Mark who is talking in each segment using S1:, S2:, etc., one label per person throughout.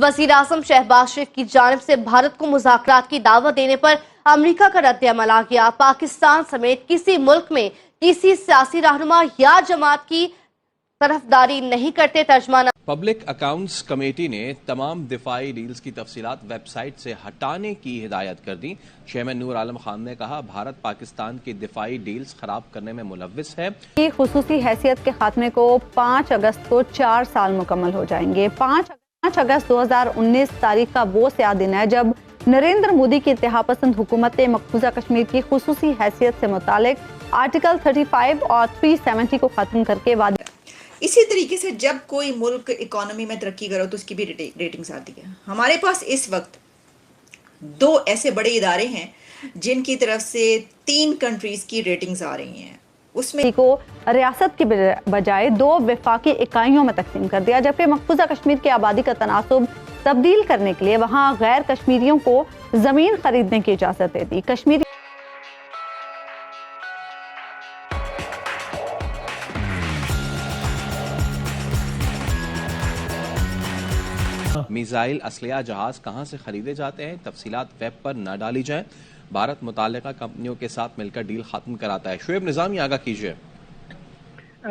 S1: वज़ीर आज़म शहबाज शरीफ की जानिब से भारत को मुज़ाकरात की दावत देने पर अमेरिका का रद्द-ए-अमल आ गया। पाकिस्तान समेत किसी मुल्क में किसी सियासी रहनुमा या जमात की तरफदारी नहीं करते। तर्जमान
S2: पब्लिक अकाउंट्स कमेटी ने तमाम दिफाई डील्स की तफसीलात वेबसाइट से हटाने की हिदायत कर दी। चेयरमैन नूर आलम खान ने कहा, भारत पाकिस्तान की दिफाई डील्स खराब करने में मुलव्विस है।
S3: खुसूसी हैसियत के खात्मे को 5 अगस्त को 4 साल मुकम्मल हो जाएंगे। 5 अगस्त 2019 तारीख का वो स्याह दिन है जब नरेंद्र मोदी की इत्तेहा पसंद हुकूमत ने मकबूजा कश्मीर की खुसूसी हैसियत से मुतालिक आर्टिकल 35 और 370 को खत्म करके वादे।
S4: इसी तरीके से जब कोई मुल्क इकोनॉमी में तरक्की करो तो उसकी भी रेटिंग्स आती है। हमारे पास इस वक्त 2 ऐसे बड़े इदारे हैं जिनकी तरफ से 3 कंट्रीज की रेटिंग्स आ रही हैं। उसमें
S3: को रियासत की बजाय 2 वफाकी इकाइयों में तकसीम कर दिया, जबकि मकबूजा कश्मीर की आबादी का तनासुब तब्दील करने के लिए वहाँ गैर कश्मीरियों को जमीन खरीदने की इजाजत दे दी। कश्मीरी
S2: मिसाइल असलिया जहाज कहां से खरीदे जाते हैं, तफसीलात वेब पर न डाली जाए। भारत मुताल्लिका कंपनियों के साथ मिलकर डील खत्म कराता है। शुएब निजामी आगाह कीजिए।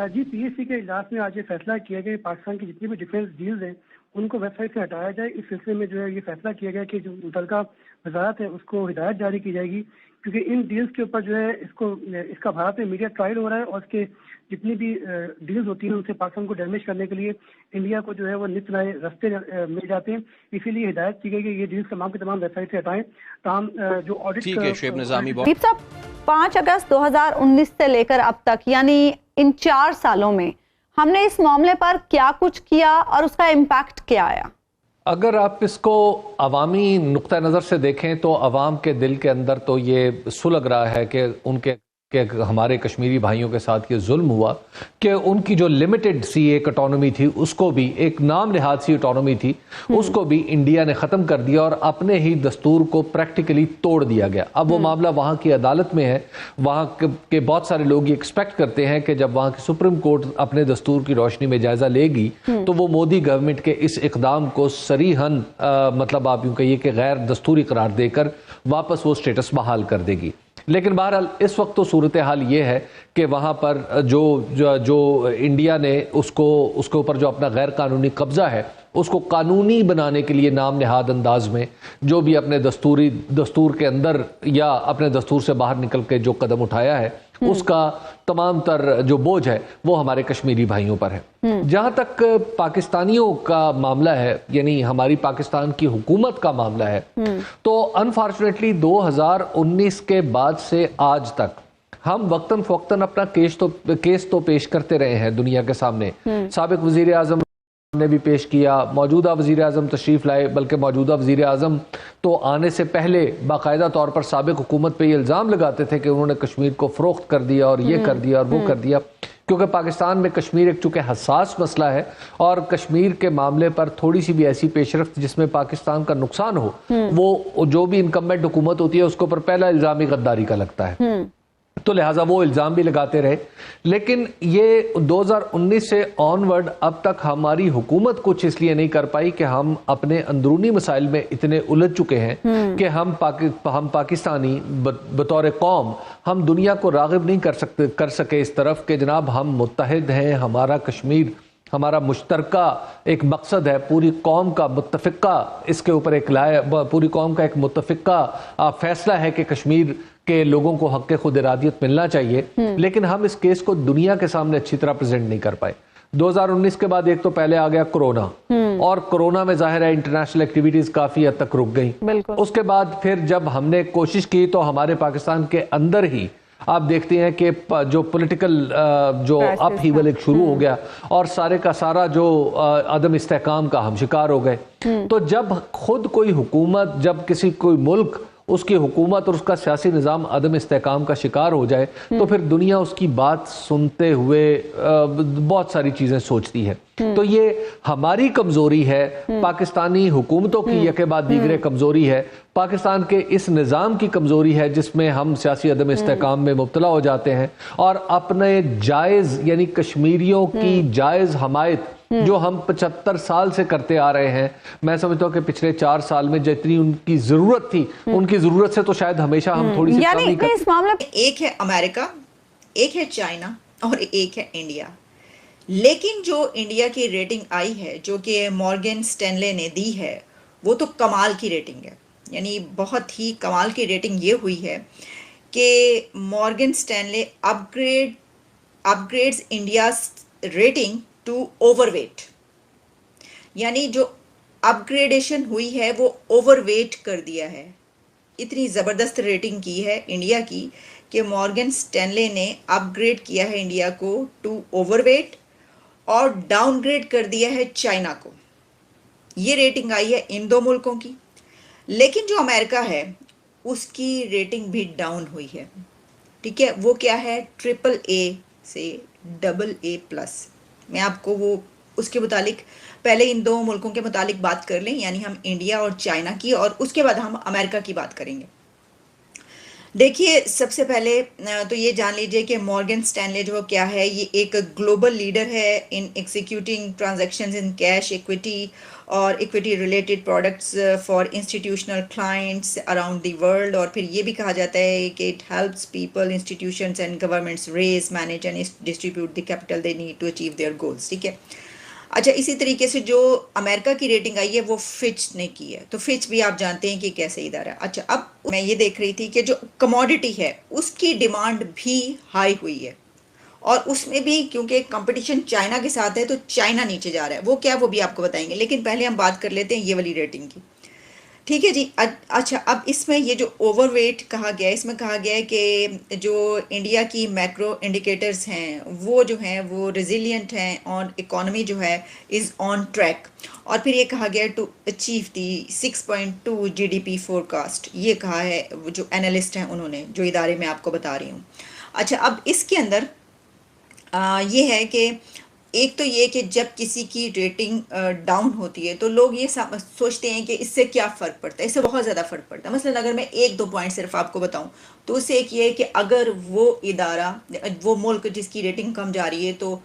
S5: जी, पीएससी के इजलास में आज ये फैसला किया गया पाकिस्तान की जितनी भी डिफेंस डील्स हैं उनको वेबसाइट से हटाया जाए। इस सिलसिले में जो है ये फैसला किया गया कि जो मुतल्लिका वजारत है उसको हिदायत जारी की जाएगी, क्योंकि इन डील्स के ऊपर जो है इसका भारत में मीडिया ट्रायल हो रहा है और इसके जितनी भी डील्स होती हैं उनसे पाकिस्तान को डैमेज करने के लिए इंडिया को जो है वो नित नए रास्ते मिल जाते हैं। इसीलिए हिदायत की गई कि ये डील्स तमाम के तमाम वेबसाइट से हटाएं। तमाम जो ऑडिट
S3: 5 अगस्त 2019 से लेकर अब तक यानी इन 4 सालों में हमने इस मामले पर क्या कुछ किया और उसका इम्पैक्ट क्या आया?
S6: अगर आप इसको अवामी नुक्ता नज़र से देखें तो अवाम के दिल के अंदर तो ये सुलग रहा है कि हमारे कश्मीरी भाइयों के साथ ये जुल्म हुआ कि उनकी जो लिमिटेड सी एक ऑटोनॉमी थी उसको भी, एक नाम निहाद सी ऑटोनॉमी थी, उसको भी इंडिया ने ख़त्म कर दिया और अपने ही दस्तूर को प्रैक्टिकली तोड़ दिया गया। अब वो मामला वहाँ की अदालत में है। वहाँ के बहुत सारे लोग ये एक्सपेक्ट करते हैं कि जब वहाँ की सुप्रीम कोर्ट अपने दस्तूर की रोशनी में जायज़ा लेगी तो वो मोदी गवर्नमेंट के इस इकदाम को सरीहन मतलब आप यूँ कहिए कि गैर दस्तूरी करार देकर वापस वो स्टेटस बहाल कर देगी। लेकिन बहरहाल इस वक्त तो सूरत हाल ये है कि वहाँ पर जो इंडिया ने उसके ऊपर जो अपना गैर कानूनी कब्जा है उसको कानूनी बनाने के लिए नाम निहाद अंदाज में जो भी अपने दस्तूर के अंदर या अपने दस्तूर से बाहर निकल के जो कदम उठाया है उसका तमाम तर जो बोझ है वो हमारे कश्मीरी भाइयों पर है। जहाँ तक पाकिस्तानियों का मामला है, यानी हमारी पाकिस्तान की हुकूमत का मामला है, तो अनफॉर्चुनेटली 2019 के बाद से आज तक हम वक्तन फ़ौक्तन अपना केस तो पेश करते रहे हैं दुनिया के सामने। साबिक वज़ीर आज़म ने भी पेश किया, मौजूदा वज़ीर आज़म तशरीफ़ लाए, बल्कि मौजूदा वज़ीर आज़म तो आने से पहले बाकायदा तौर पर साबिक हुकूमत पे ये इल्ज़ाम लगाते थे कि उन्होंने कश्मीर को फ़रोख्त कर दिया और ये कर दिया और वो कर दिया, क्योंकि पाकिस्तान में कश्मीर एक चूँकि हसास मसला है और कश्मीर के मामले पर थोड़ी सी भी ऐसी पेशरफ्त जिसमें पाकिस्तान का नुकसान हो वो जो भी इनकम्बेंट हुकूमत होती है उसके ऊपर पहला इल्ज़ाम ही गद्दारी का लगता है, तो लिहाजा वो इल्ज़ाम भी लगाते रहे। लेकिन ये 2019 से ऑनवर्ड अब तक हमारी हुकूमत कुछ इसलिए नहीं कर पाई कि हम अपने अंदरूनी मसाइल में इतने उलझ चुके हैं कि हम पाकिस्तानी बतौर कौम हम दुनिया को राग़िब नहीं कर सके इस तरफ कि जनाब हम मुत्तहिद हैं, हमारा कश्मीर हमारा मुश्तरका एक मकसद है, पूरी कौम का मुत्तफ़िका इसके ऊपर पूरी कौम का एक मुत्तफ़िका फैसला है कि कश्मीर के लोगों को हक़ खुद इरादियत मिलना चाहिए। लेकिन हम इस केस को दुनिया के सामने अच्छी तरह प्रेजेंट नहीं कर पाए। 2019 के बाद एक तो पहले आ गया कोरोना और कोरोना में जाहिर है इंटरनेशनल एक्टिविटीज काफी हद तक रुक गई। उसके बाद फिर जब हमने कोशिश की तो हमारे पाकिस्तान के अंदर ही आप देखते हैं कि जो पॉलिटिकल जो अपहीवल एक शुरू हो गया और सारे का सारा जो अदम इस्तेहकाम का हम शिकार हो गए। तो जब खुद कोई हुकूमत, जब कोई मुल्क उसकी हुकूमत और उसका सियासी निज़ाम अदम इस्तेहकाम का शिकार हो जाए तो फिर दुनिया उसकी बात सुनते हुए बहुत सारी चीज़ें सोचती है। तो ये हमारी कमज़ोरी है, पाकिस्तानी हुकूमतों की यके बाद दीगरे कमज़ोरी है, पाकिस्तान के इस निज़ाम की कमज़ोरी है जिसमें हम सियासी अदम इस्तेहकाम में मुब्तला हो जाते हैं और अपने जायज़ यानी कश्मीरियों की जायज़ हमायत जो हम 75 साल से करते आ रहे हैं। मैं समझता हूँ कि पिछले 4 साल में जितनी उनकी जरूरत थी, उनकी जरूरत से तो शायद हमेशा हम थोड़ी सी
S3: यानी
S6: कमी कर।
S3: इस मामले
S4: एक है अमेरिका, एक है चाइना और एक है इंडिया। लेकिन जो इंडिया की रेटिंग आई है, जो कि मॉर्गन स्टैनले ने दी है, वो तो कमाल की रेटिंग है। यानी बहुत ही कमाल की रेटिंग ये हुई है कि Morgan Stanley upgrades India rating to overweight. यानी जो अपग्रेडेशन हुई है वो ओवरवेट कर दिया है। इतनी ज़बरदस्त रेटिंग की है इंडिया की कि मॉर्गन स्टैनले ने अपग्रेड किया है इंडिया को टू ओवरवेट और डाउनग्रेड कर दिया है चाइना को। ये रेटिंग आई है इन दो मुल्कों की। लेकिन जो अमेरिका है उसकी रेटिंग भी डाउन हुई है। ठीक है, वो क्या है, AAA से AA+। मैं आपको वो उसके मुतालिक पहले इन दो मुल्कों के मुतालिक बात कर लें, यानी हम इंडिया और चाइना की, और उसके बाद हम अमेरिका की बात करेंगे। देखिए, सबसे पहले तो ये जान लीजिए कि मॉर्गन स्टैनले जो क्या है, ये एक ग्लोबल लीडर है in executing transactions in cash, equity और equity related products for institutional clients around the world. और फिर ये भी कहा जाता है कि it helps people, institutions and governments raise, manage and distribute the capital they need to achieve their goals. ठीक है। अच्छा, इसी तरीके से जो अमेरिका की रेटिंग आई है वो फिच ने की है। तो फिच भी आप जानते हैं कि कैसे इदारा है। अच्छा, अब मैं ये देख रही थी कि जो कमोडिटी है उसकी डिमांड भी हाई हुई है, और उसमें भी क्योंकि कंपटीशन चाइना के साथ है तो चाइना नीचे जा रहा है। वो क्या, वो भी आपको बताएंगे, लेकिन पहले हम बात कर लेते हैं ये वाली रेटिंग की। ठीक है जी। अच्छा, अब इसमें ये जो ओवरवेट कहा गया है, इसमें कहा गया है कि जो इंडिया की मैक्रो इंडिकेटर्स हैं वो जो हैं वो रिजिलियंट हैं और इकोनॉमी जो है इज़ ऑन ट्रैक। और फिर ये कहा गया है to achieve the 6.2 GDP forecast. ये कहा है जो एनालिस्ट हैं उन्होंने, जो इदारे में आपको बता रही हूँ। अच्छा, अब इसके अंदर ये है कि एक तो ये कि जब किसी की रेटिंग डाउन होती है तो लोग ये सोचते हैं कि इससे क्या फ़र्क पड़ता है। इससे बहुत ज़्यादा फ़र्क पड़ता है। मसलन अगर मैं एक दो पॉइंट सिर्फ आपको बताऊं तो उससे एक ये है कि अगर वो इदारा, वो मुल्क जिसकी रेटिंग कम जा रही है, तो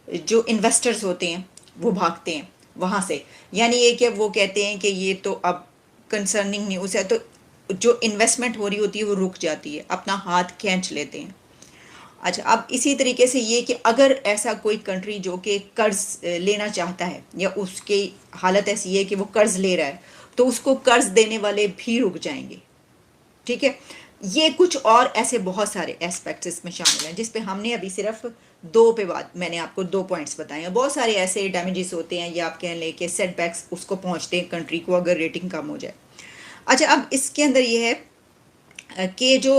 S4: जो इन्वेस्टर्स होते हैं वो भागते हैं वहाँ से। यानी ये कि वो कहते हैं कि ये तो अब कंसर्निंग न्यूज़ है, तो जो इन्वेस्टमेंट हो रही होती है वो रुक जाती है, अपना हाथ खींच लेते हैं। अच्छा, अब इसी तरीके से ये कि अगर ऐसा कोई कंट्री जो कि कर्ज लेना चाहता है या उसकी हालत ऐसी है कि वो कर्ज ले रहा है, तो उसको कर्ज देने वाले भी रुक जाएंगे। ठीक है, ये कुछ और ऐसे बहुत सारे एस्पेक्ट्स इसमें शामिल हैं जिस पे हमने अभी सिर्फ दो पे बात, मैंने आपको 2 पॉइंट्स बताए हैं। बहुत सारे ऐसे डैमेजेस होते हैं या आप कह लें कि सेटबैक्स उसको पहुंचते हैं कंट्री को अगर रेटिंग कम हो जाए। अच्छा, अब इसके अंदर ये है कि जो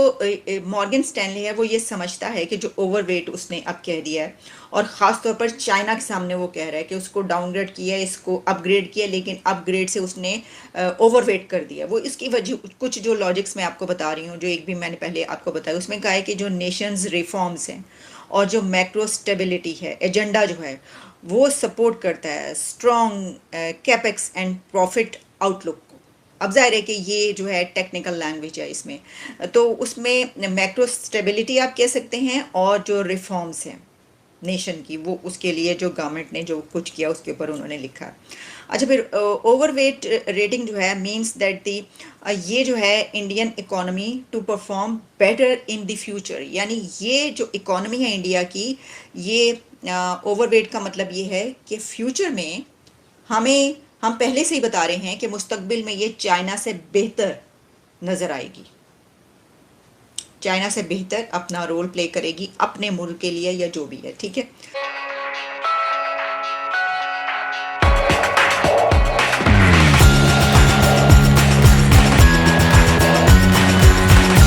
S4: मॉर्गन स्टैनले है वो ये समझता है कि जो ओवरवेट उसने अब कह दिया है, और ख़ास तौर पर चाइना के सामने वो कह रहा है कि उसको डाउनग्रेड किया, इसको अपग्रेड किया, लेकिन अपग्रेड से उसने ओवरवेट कर दिया। वो इसकी वजह कुछ जो लॉजिक्स मैं आपको बता रही हूँ, जो एक भी मैंने पहले आपको बताया, उसमें कहा है कि जो नेशंस रिफॉर्म्स हैं और जो मैक्रो स्टेबिलिटी है, एजेंडा जो है वो सपोर्ट करता है strong capex and profit outlook. अब जाहिर है कि ये जो है टेक्निकल लैंग्वेज है इसमें, तो उसमें मैक्रो स्टेबिलिटी आप कह सकते हैं, और जो रिफॉर्म्स हैं नेशन की, वो उसके लिए जो गवर्नमेंट ने जो कुछ किया उसके ऊपर उन्होंने लिखा। अच्छा, फिर ओवरवेट रेटिंग जो है मींस दैट दी ये जो है Indian economy to perform better in the future. यानी ये जो इकोनॉमी है इंडिया की, ये ओवरवेट का मतलब ये है कि फ्यूचर में हम पहले से ही बता रहे हैं कि मुस्तकबिल में ये चाइना से बेहतर नज़र आएगी, चाइना से बेहतर अपना रोल प्ले करेगी अपने मुल्क के लिए या जो भी है। ठीक है।